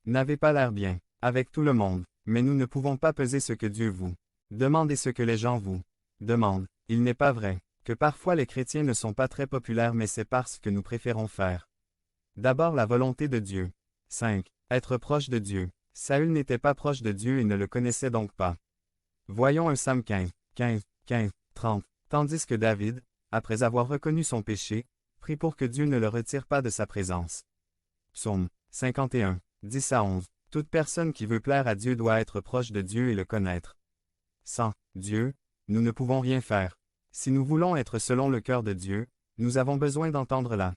n'avez pas l'air bien, avec tout le monde, mais nous ne pouvons pas peser ce que Dieu vous demande et ce que les gens vous demandent. Il n'est pas vrai que parfois les chrétiens ne sont pas très populaires, mais c'est parce que nous préférons faire d'abord la volonté de Dieu. 5. Être proche de Dieu. Saül n'était pas proche de Dieu et ne le connaissait donc pas. Voyons 1 Sam 15, 30. Tandis que David, après avoir reconnu son péché, prie pour que Dieu ne le retire pas de sa présence. Psaume 51, 10 à 11. Toute personne qui veut plaire à Dieu doit être proche de Dieu et le connaître. Sans Dieu, nous ne pouvons rien faire. Si nous voulons être selon le cœur de Dieu, nous avons besoin d'entendre la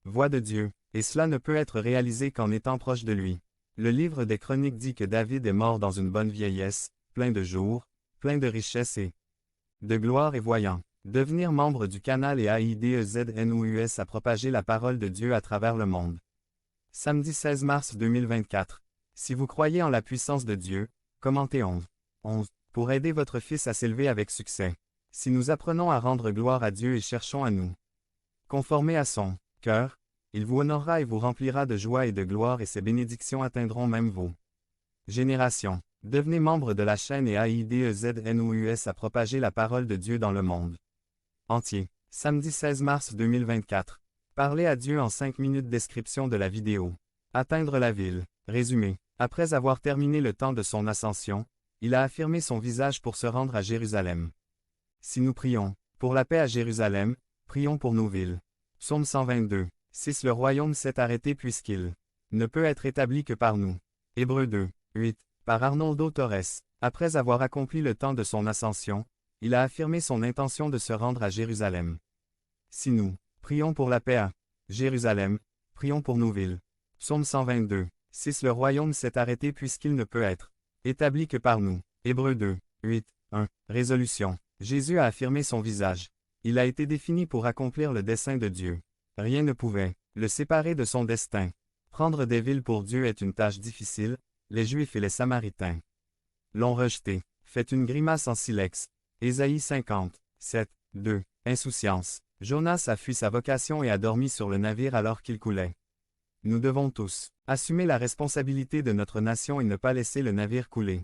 voix de Dieu, et cela ne peut être réalisé qu'en étant proche de lui. Le livre des Chroniques dit que David est mort dans une bonne vieillesse, plein de jours, plein de richesses et de gloire et voyant. Devenir membre du canal et AIDEZNOUS a propagé la parole de Dieu à travers le monde. Samedi 16 mars 2024. Si vous croyez en la puissance de Dieu, commentez 11. Pour aider votre fils à s'élever avec succès. Si nous apprenons à rendre gloire à Dieu et cherchons à nous conformer à son cœur, il vous honorera et vous remplira de joie et de gloire et ses bénédictions atteindront même vos générations. Devenez membre de la chaîne et AIDEZNOUS a propagé la parole de Dieu dans le monde entier. Samedi 16 mars 2024. Parlez à Dieu en 5 minutes. Description de la vidéo. Atteindre la ville. Résumé. Après avoir terminé le temps de son ascension, il a affirmé son visage pour se rendre à Jérusalem. Si nous prions pour la paix à Jérusalem, prions pour nos villes. Psaume 122. 6. Le royaume s'est arrêté puisqu'il ne peut être établi que par nous. Hébreux 2, 8. Par Arnoldo Torres. Après avoir accompli le temps de son ascension, il a affirmé son intention de se rendre à Jérusalem. Si nous prions pour la paix à Jérusalem, prions pour nos villes. Psaume 122. 6. Le royaume s'est arrêté puisqu'il ne peut être établi que par nous. Hébreux 2, 8, 1. Résolution. Jésus a affirmé son visage. Il a été défini pour accomplir le dessein de Dieu. Rien ne pouvait le séparer de son destin. Prendre des villes pour Dieu est une tâche difficile, les Juifs et les Samaritains l'ont rejeté. Fait une grimace en silex. Ésaïe 50, 7, 2. Insouciance. Jonas a fui sa vocation et a dormi sur le navire alors qu'il coulait. Nous devons tous assumer la responsabilité de notre nation et ne pas laisser le navire couler.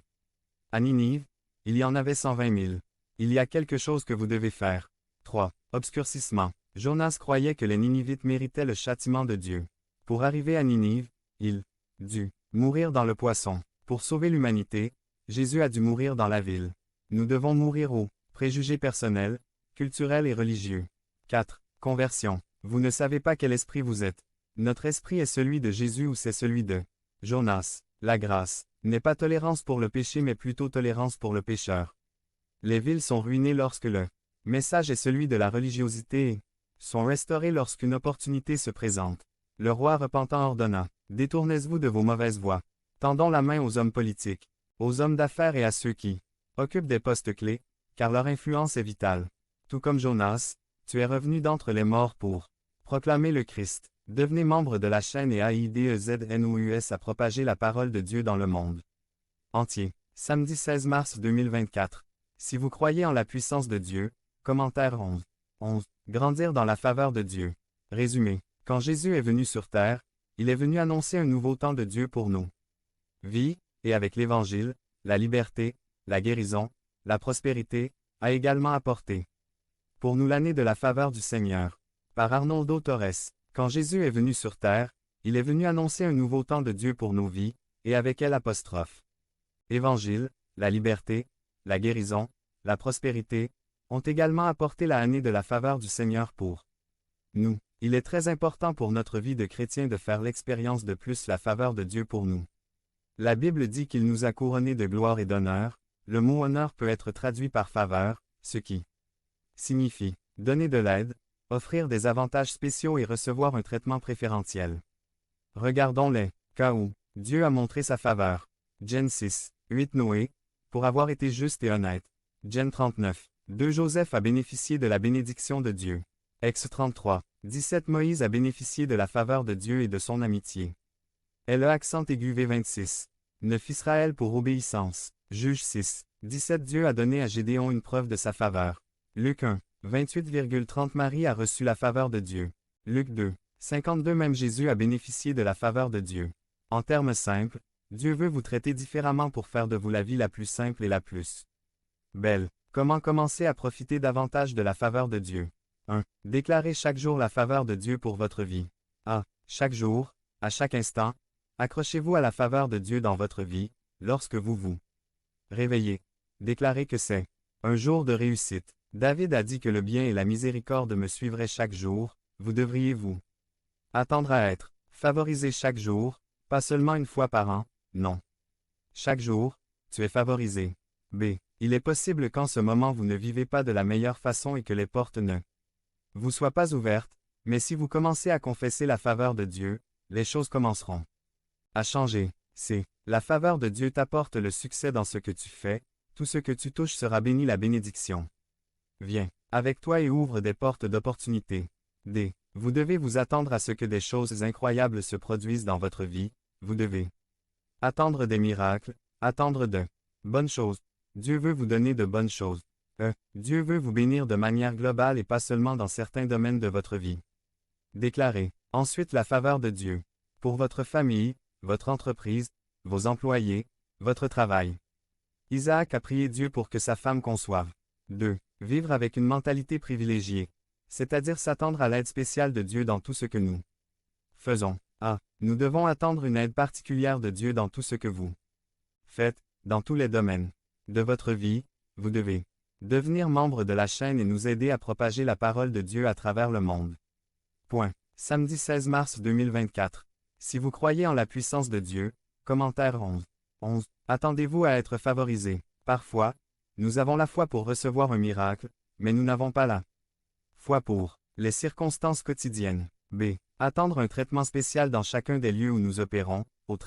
À Ninive, il y en avait 120 000. Il y a quelque chose que vous devez faire. 3. Obscurcissement. Jonas croyait que les Ninivites méritaient le châtiment de Dieu. Pour arriver à Ninive, il dut mourir dans le poisson. Pour sauver l'humanité, Jésus a dû mourir dans la ville. Nous devons mourir aux préjugés personnels, culturels et religieux. 4. Conversion. Vous ne savez pas quel esprit vous êtes. Notre esprit est celui de Jésus ou c'est celui de Jonas. La grâce n'est pas tolérance pour le péché mais plutôt tolérance pour le pécheur. Les villes sont ruinées lorsque le message est celui de la religiosité et sont restaurées lorsqu'une opportunité se présente. Le roi repentant ordonna, détournez-vous de vos mauvaises voies. Tendons la main aux hommes politiques, aux hommes d'affaires et à ceux qui occupent des postes clés, car leur influence est vitale. Tout comme Jonas, tu es revenu d'entre les morts pour proclamer le Christ. Devenez membre de la chaîne et AIDEZNOUS a propagé la parole de Dieu dans le monde entier. Samedi 16 mars 2024. Si vous croyez en la puissance de Dieu, commentaire 11. Grandir dans la faveur de Dieu. Résumé. Quand Jésus est venu sur terre, il est venu annoncer un nouveau temps de Dieu pour nous. Vie, et avec l'Évangile, la liberté, la guérison, la prospérité, a également apporté pour nous l'année de la faveur du Seigneur. Par Arnoldo Torres. Quand Jésus est venu sur terre, il est venu annoncer un nouveau temps de Dieu pour nos vies, et avec elle apostrophe. Évangile, la liberté, la guérison, la prospérité, ont également apporté la année de la faveur du Seigneur pour nous. Il est très important pour notre vie de chrétien de faire l'expérience de plus la faveur de Dieu pour nous. La Bible dit qu'il nous a couronnés de gloire et d'honneur. Le mot honneur peut être traduit par faveur, ce qui signifie donner de l'aide, offrir des avantages spéciaux et recevoir un traitement préférentiel. Regardons les cas où Dieu a montré sa faveur. Gen 6, 8 Noé, pour avoir été juste et honnête. Gen 39, 2 Joseph a bénéficié de la bénédiction de Dieu. Ex 33, 17 Moïse a bénéficié de la faveur de Dieu et de son amitié. Le accent aigu V26. 9 Israël pour obéissance. Juge 6, 17 Dieu a donné à Gédéon une preuve de sa faveur. Luc 1. 28,30 Marie a reçu la faveur de Dieu. Luc 2. 52 Même Jésus a bénéficié de la faveur de Dieu. En termes simples, Dieu veut vous traiter différemment pour faire de vous la vie la plus simple et la plus belle. Comment commencer à profiter davantage de la faveur de Dieu? 1. Déclarez chaque jour la faveur de Dieu pour votre vie. Chaque jour, à chaque instant, accrochez-vous à la faveur de Dieu dans votre vie, lorsque vous vous réveillez. Déclarez que c'est un jour de réussite. David a dit que le bien et la miséricorde me suivraient chaque jour, vous devriez vous attendre à être favorisé chaque jour, pas seulement une fois par an, non. Chaque jour, tu es favorisé. B. Il est possible qu'en ce moment vous ne vivez pas de la meilleure façon et que les portes ne vous soient pas ouvertes, mais si vous commencez à confesser la faveur de Dieu, les choses commenceront à changer. C. La faveur de Dieu t'apporte le succès dans ce que tu fais, tout ce que tu touches sera béni, la bénédiction viens avec toi et ouvre des portes d'opportunité. D. Vous devez vous attendre à ce que des choses incroyables se produisent dans votre vie, vous devez attendre des miracles, attendre de bonnes choses. Dieu veut vous donner de bonnes choses. Dieu veut vous bénir de manière globale et pas seulement dans certains domaines de votre vie. Déclarez ensuite la faveur de Dieu pour votre famille, votre entreprise, vos employés, votre travail. Isaac a prié Dieu pour que sa femme conçoive. 2. Vivre avec une mentalité privilégiée, c'est-à-dire s'attendre à l'aide spéciale de Dieu dans tout ce que nous faisons. Nous devons attendre une aide particulière de Dieu dans tout ce que vous faites, dans tous les domaines de votre vie. Vous devez devenir membre de la chaîne et nous aider à propager la parole de Dieu à travers le monde. Samedi 16 mars 2024. Si vous croyez en la puissance de Dieu, commentaire 11. Attendez-vous à être favorisé. Parfois, nous avons la foi pour recevoir un miracle, mais nous n'avons pas la foi pour les circonstances quotidiennes. B. Attendre un traitement spécial dans chacun des lieux où nous opérons, au travail.